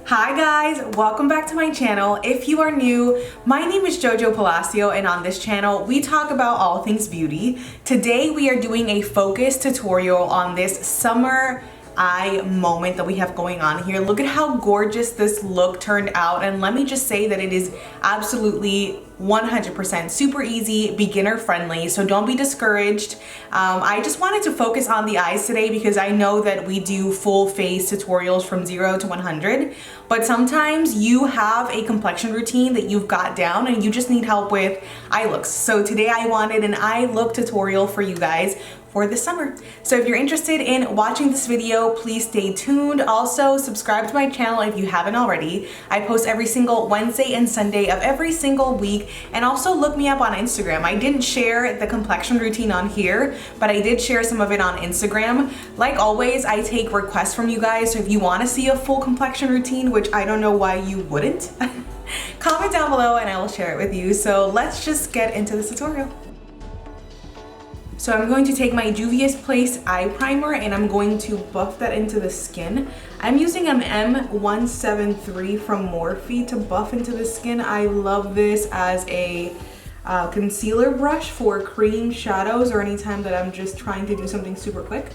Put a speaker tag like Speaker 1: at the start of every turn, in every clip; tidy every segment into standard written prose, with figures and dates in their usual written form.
Speaker 1: Hi guys, welcome back to my channel. If you are new, my name is Jojo Palacio and on this channel we talk about all things beauty. Today we are doing a focus tutorial on this summer eye moment that we have going on here. Look at how gorgeous this look turned out, and let me just say that it is absolutely 100% super easy, beginner friendly, so don't be discouraged. I just wanted to focus on the eyes today because I know that we do full face tutorials from 0 to 100, but sometimes you have a complexion routine that you've got down and you just need help with eye looks. So today I wanted an eye look tutorial for you guys for the summer. So if you're interested in watching this video, please stay tuned. Also, subscribe to my channel if you haven't already. I post every single Wednesday and Sunday of every single week, and also look me up on Instagram. I didn't share the complexion routine on here, but I did share some of it on Instagram. Like always, I take requests from you guys, so if you want to see a full complexion routine, which I don't know why you wouldn't, comment down below and I will share it with you. So let's just get into this tutorial. So I'm going to take my Juvias Place eye primer and I'm going to buff that into the skin. I'm using an M173 from Morphe to buff into the skin. I love this as a concealer brush for cream shadows or anytime that I'm just trying to do something super quick.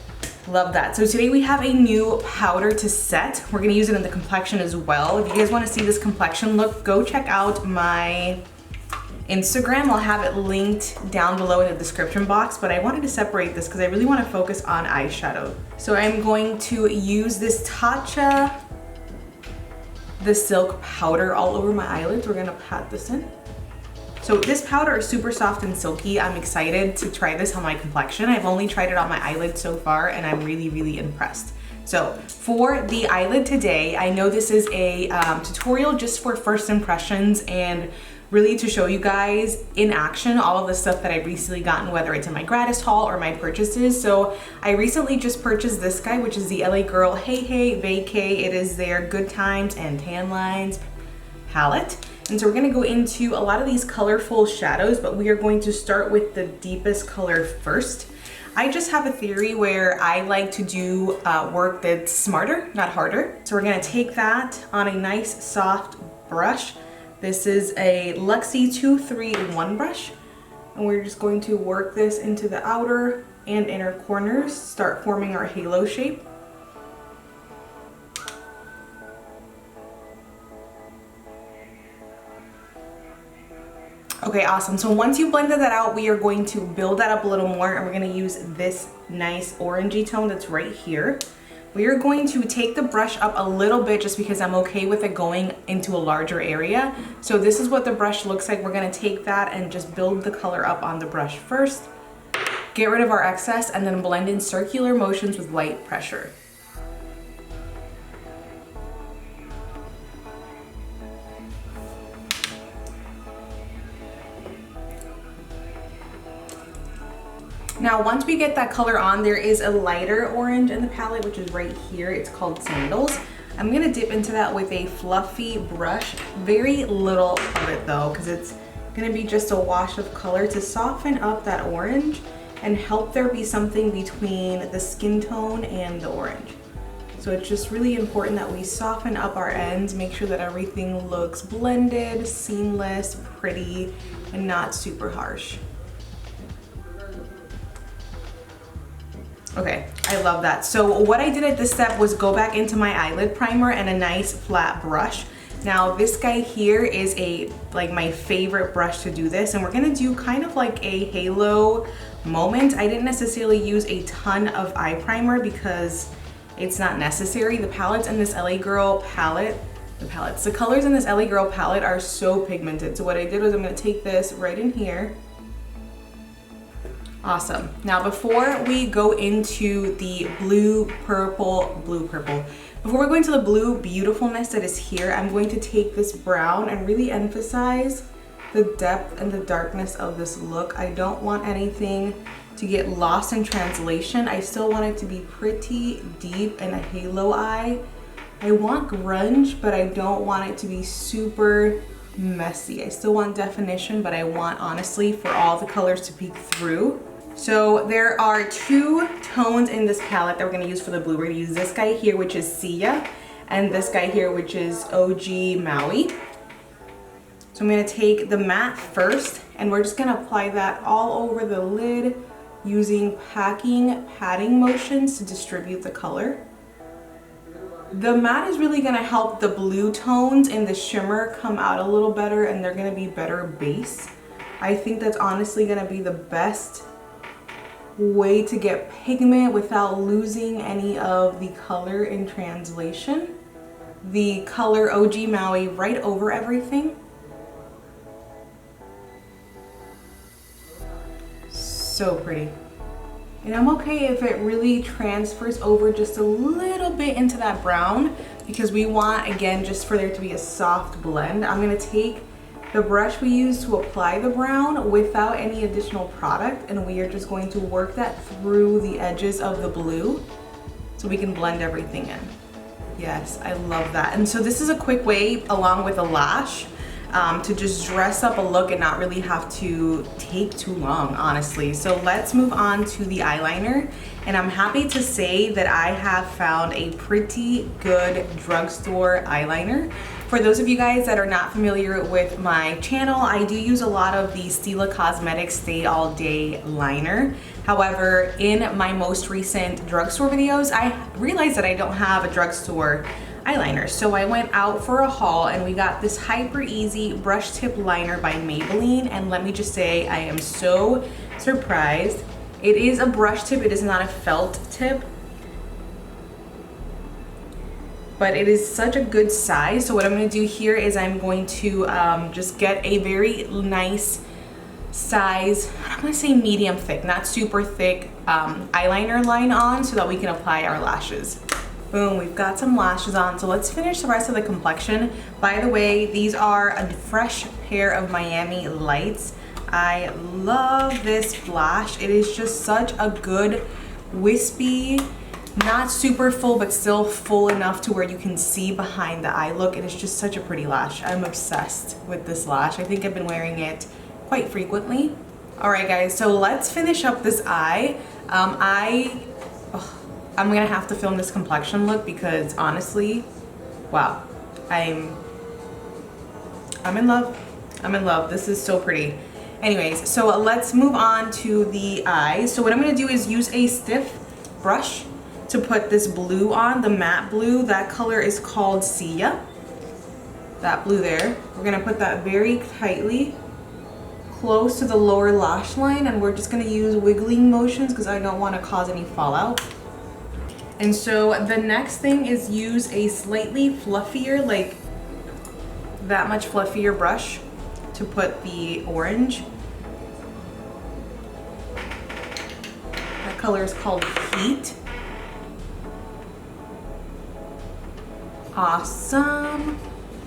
Speaker 1: Love that. So today we have a new powder to set. We're gonna use it in the complexion as well. If you guys wanna see this complexion look, go check out my Instagram. I'll have it linked down below in the description box, but I wanted to separate this because I really want to focus on eyeshadow. So I'm going to use this Tatcha, the silk powder all over my eyelids. We're gonna pat this in. So this powder is super soft and silky. I'm excited to try this on my complexion. I've only tried it on my eyelids so far and I'm really impressed. So for the eyelid today, I know this is a tutorial just for first impressions and really to show you guys in action all of the stuff that I've recently gotten, whether it's in my gratis haul or my purchases. So I recently just purchased this guy, which is the LA Girl Hey Hey Vacay. It is their Good Times and Tan Lines palette. And so we're gonna go into a lot of these colorful shadows, but we are going to start with the deepest color first. I just have a theory where I like to do work that's smarter, not harder. So we're gonna take that on a nice soft brush. This is a Luxie 231 brush, and we're just going to work this into the outer and inner corners, start forming our halo shape. Okay, awesome. So once you blended that out, we are going to build that up a little more, and we're gonna use this nice orangey tone that's right here. We are going to take the brush up a little bit just because I'm okay with it going into a larger area. So this is what the brush looks like. We're gonna take that and just build the color up on the brush first, get rid of our excess, and then blend in circular motions with light pressure. Now, once we get that color on, there is a lighter orange in the palette, which is right here. It's called Sandals. I'm gonna dip into that with a fluffy brush. Very little of it though, because it's gonna be just a wash of color to soften up that orange and help there be something between the skin tone and the orange. So it's just really important that we soften up our ends, make sure that everything looks blended, seamless, pretty, and not super harsh. Okay, I love that. So what I did at this step was go back into my eyelid primer and a nice flat brush. Now this guy here is like my favorite brush to do this, and we're gonna do kind of like a halo moment. I didn't necessarily use a ton of eye primer because it's not necessary. The palettes in this LA Girl palette, the colors in this LA Girl palette are so pigmented. So what I did was I'm gonna take this right in here. Awesome. Now before we go into the before we go into the blue beautifulness that is here, I'm going to take this brown and really emphasize the depth and the darkness of this look. I don't want anything to get lost in translation. I still want it to be pretty deep and a halo eye. I want grunge, but I don't want it to be super messy. I still want definition, but I want, honestly, for all the colors to peek through. So there are two tones in this palette that we're gonna use for the blue. We're gonna use this guy here, which is Sia, and this guy here, which is OG Maui. So I'm gonna take the matte first, and we're just gonna apply that all over the lid using patting motions to distribute the color. The matte is really gonna help the blue tones in the shimmer come out a little better, and they're gonna be better base. I think that's honestly gonna be the best way to get pigment without losing any of the color in translation. The color OG Maui right over everything. So pretty. And I'm okay if it really transfers over just a little bit into that brown, because we want, again, just for there to be a soft blend. I'm gonna take the brush we use to apply the brown without any additional product, and we are just going to work that through the edges of the blue so we can blend everything in. Yes, I love that. And so this is a quick way, along with a lash, to just dress up a look and not really have to take too long, honestly. So let's move on to the eyeliner. And I'm happy to say that I have found a pretty good drugstore eyeliner. For those of you guys that are not familiar with my channel, I do use a lot of the Stila Cosmetics Stay All Day liner. However, in my most recent drugstore videos, I realized that I don't have a drugstore eyeliner. So I went out for a haul and we got this Hyper Easy Brush Tip Liner by Maybelline, and let me just say I am so surprised. It is a brush tip, it is not a felt tip, but it is such a good size. So what I'm going to do here is I'm going to just get a very nice size, I'm going to say medium thick, not super thick, eyeliner line on so that we can apply our lashes. Boom, we've got some lashes on, so let's finish the rest of the complexion. By the way, these are a fresh pair of Miami Lights. I love this flash. It is just such a good wispy, not super full, but still full enough to where you can see behind the eye look. It is just such a pretty lash. I'm obsessed with this lash. I think I've been wearing it quite frequently. All right, guys, so let's finish up this eye. I'm gonna have to film this complexion look because honestly, wow, I'm in love. I'm in love. This is so pretty. Anyways, so let's move on to the eyes. So what I'm gonna do is use a stiff brush to put this blue on, the matte blue. That color is called Sia. That blue there. We're gonna put that very tightly close to the lower lash line, and we're just gonna use wiggling motions because I don't want to cause any fallout. And so the next thing is use a slightly fluffier, like that much fluffier brush to put the orange. That color is called Heat. Awesome.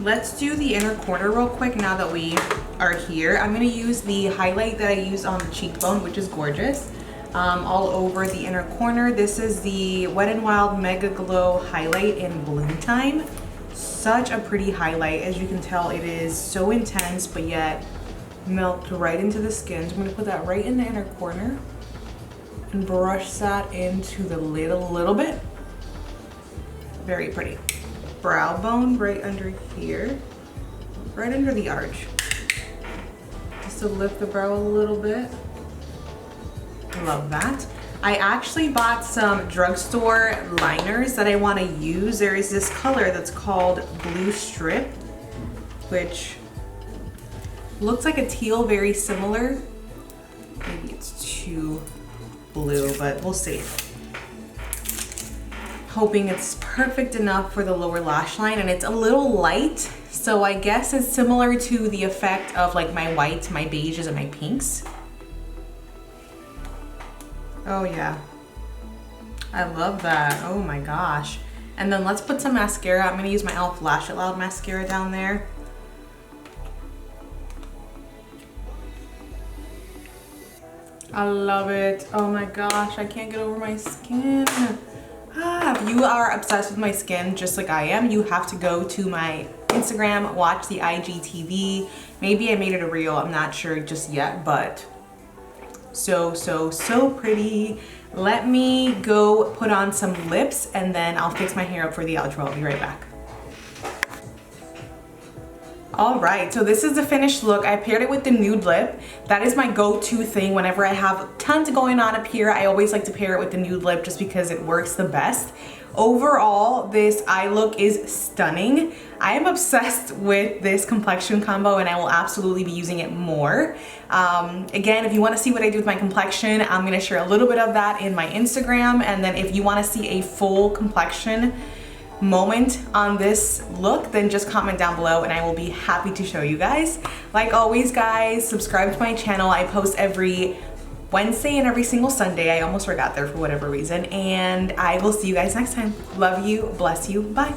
Speaker 1: Let's do the inner corner real quick now that we are here. I'm gonna use the highlight that I used on the cheekbone, which is gorgeous. All over the inner corner. This is the Wet n Wild Mega Glow highlight in Bloom Time. Such a pretty highlight. As you can tell, it is so intense, but yet melted right into the skin. So I'm gonna put that right in the inner corner and brush that into the lid a little bit. Very pretty. Brow bone right under here, right under the arch. Just to lift the brow a little bit. Love that. I actually bought some drugstore liners that I want to use. There is this color that's called Blue Strip, which looks like a teal, very similar. Maybe it's too blue, but we'll see. Hoping it's perfect enough for the lower lash line, and it's a little light, so I guess it's similar to the effect of like my whites, my beiges, and my pinks. Oh yeah, I love that. Oh my gosh. And then let's put some mascara. I'm gonna use my e.l.f. Lash It Loud mascara down there. I love it. Oh my gosh, I can't get over my skin. If you are obsessed with my skin just like I am, you have to go to my Instagram, watch the IGTV. Maybe I made it a reel, I'm not sure just yet, but so pretty. Let me go put on some lips and then I'll fix my hair up for the outro. I'll be right back. All right, so this is the finished look. I paired it with the nude lip. That is my go-to thing whenever I have tons going on up here. I always like to pair it with the nude lip just because it works the best. Overall, this eye look is stunning. I am obsessed with this complexion combo and I will absolutely be using it more. Again, if you want to see what I do with my complexion, I'm going to share a little bit of that in my Instagram. And then if you want to see a full complexion moment on this look, then just comment down below and I will be happy to show you guys. Like always, guys, subscribe to my channel. I post every Wednesday and every single Sunday. I almost forgot there for whatever reason. And I will see you guys next time. Love you, bless you, bye.